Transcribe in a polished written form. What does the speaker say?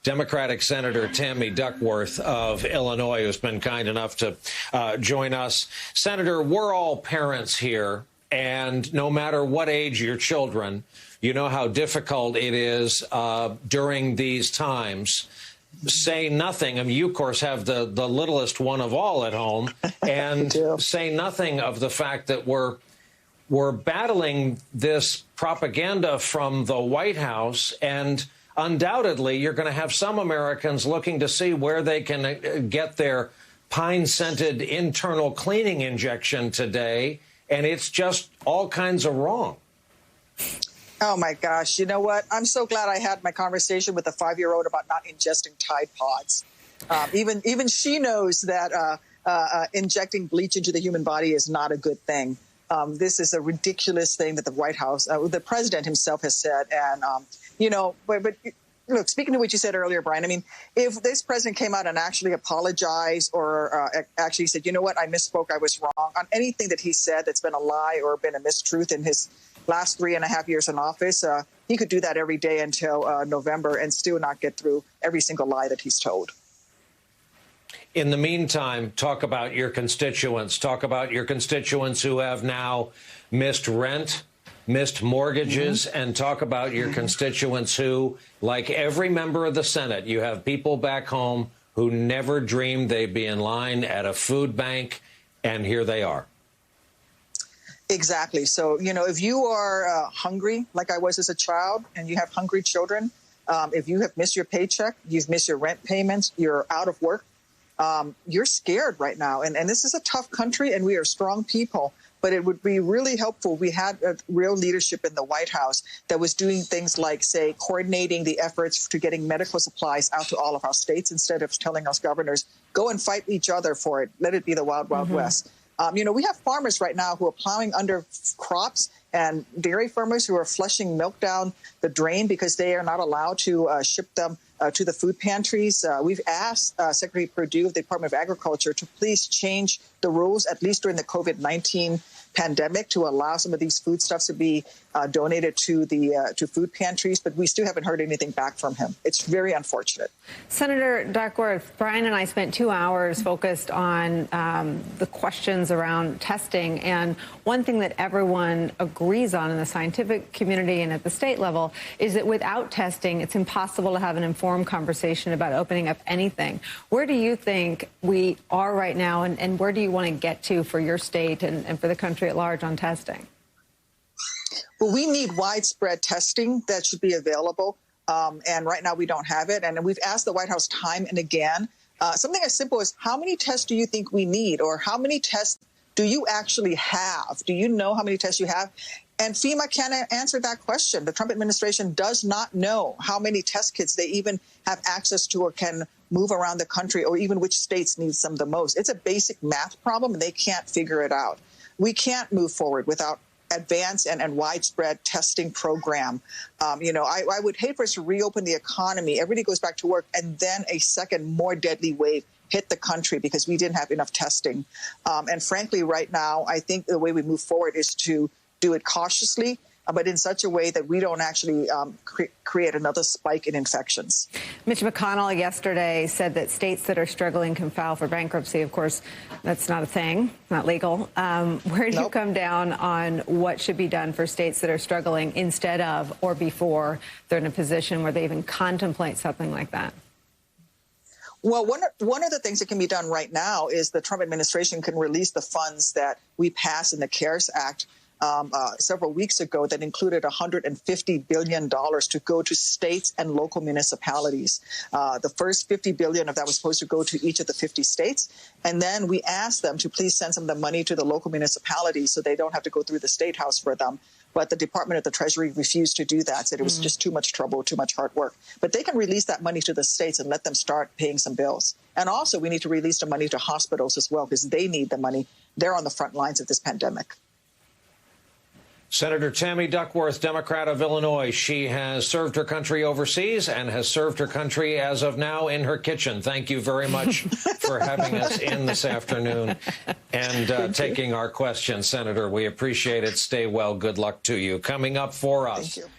Democratic Senator Tammy Duckworth of Illinois, who's been kind enough to join us. Senator, we're all parents here, and no matter what age your children, you know how difficult it is during these times. Say nothing. I mean, you, of course, have the littlest one of all at home, and say nothing of the fact that we're battling this propaganda from the White House, and undoubtedly you're going to have some Americans looking to see where they can get their pine-scented internal cleaning injection today, and it's just all kinds of wrong. Oh, my gosh. You know what? I'm so glad I had my conversation with a 5-year-old about not ingesting Tide Pods. Even she knows that injecting bleach into the human body is not a good thing. This is a ridiculous thing that the White House, the president himself has said. And, you know, but look, speaking to what you said earlier, Brian, I mean, if this president came out and actually apologized or actually said, you know what, I misspoke, I was wrong on anything that he said that's been a lie or been a mistruth in his last 3.5 years in office, he could do that every day until November and still not get through every single lie that he's told. In the meantime, talk about your constituents. Talk about your constituents who have now missed rent, missed mortgages, and talk about your constituents who, like every member of the Senate, you have people back home who never dreamed they'd be in line at a food bank, and here they are. Exactly. So, you know, if you are hungry, like I was as a child, and you have hungry children, if you have missed your paycheck, you've missed your rent payments, you're out of work, you're scared right now. And this is a tough country, and we are strong people. But it would be really helpful. We had a real leadership in the White House that was doing things like, say, coordinating the efforts to getting medical supplies out to all of our states instead of telling us governors, go and fight each other for it. Let it be the Wild, Wild West. You know, we have farmers right now who are plowing under crops and dairy farmers who are flushing milk down the drain because they are not allowed to ship them to the food pantries. We've asked Secretary Perdue of the Department of Agriculture to please change the rules, at least during the COVID-19 pandemic, to allow some of these foodstuffs to be donated to the to food pantries. But we still haven't heard anything back from him. It's very unfortunate. Senator Duckworth, Brian and I spent 2 hours focused on the questions around testing. And one thing that everyone agrees on in the scientific community and at the state level is that without testing, it's impossible to have an informed conversation about opening up anything. Where do you think we are right now, and where do you want to get to for your state and for the country at large on testing? Well, we need widespread testing that should be available. And right now we don't have it. And we've asked the White House time and again, something as simple as how many tests do you think we need, or how many tests do you actually have? Do you know how many tests you have? And FEMA can't answer that question. The Trump administration does not know how many test kits they even have access to or can move around the country, or even which states need some the most. It's a basic math problem, and they can't figure it out. We can't move forward without advanced and widespread testing program. You know, I would hate for us to reopen the economy, everybody goes back to work, and then a second more deadly wave hit the country because we didn't have enough testing. And frankly, right now, I think the way we move forward is to do it cautiously, but in such a way that we don't actually create another spike in infections. Mitch McConnell yesterday said that states that are struggling can file for bankruptcy. Of course, that's not a thing, not legal. Where do you come down on what should be done for states that are struggling instead of or before they're in a position where they even contemplate something like that? Well, one of the things that can be done right now is the Trump administration can release the funds that we passed in the CARES Act several weeks ago that included $150 billion to go to states and local municipalities. The first $50 billion of that was supposed to go to each of the 50 states. And then we asked them to please send some of the money to the local municipalities so they don't have to go through the State House for them. But the Department of the Treasury refused to do that, said it was just too much trouble, too much hard work. But they can release that money to the states and let them start paying some bills. And also, we need to release the money to hospitals as well, because they need the money. They're on the front lines of this pandemic. Senator Tammy Duckworth, Democrat of Illinois. She has served her country overseas and has served her country as of now in her kitchen. Thank you very much for having us in this afternoon and taking our questions, Senator. We appreciate it. Stay well. Good luck to you. Coming up for us. Thank you.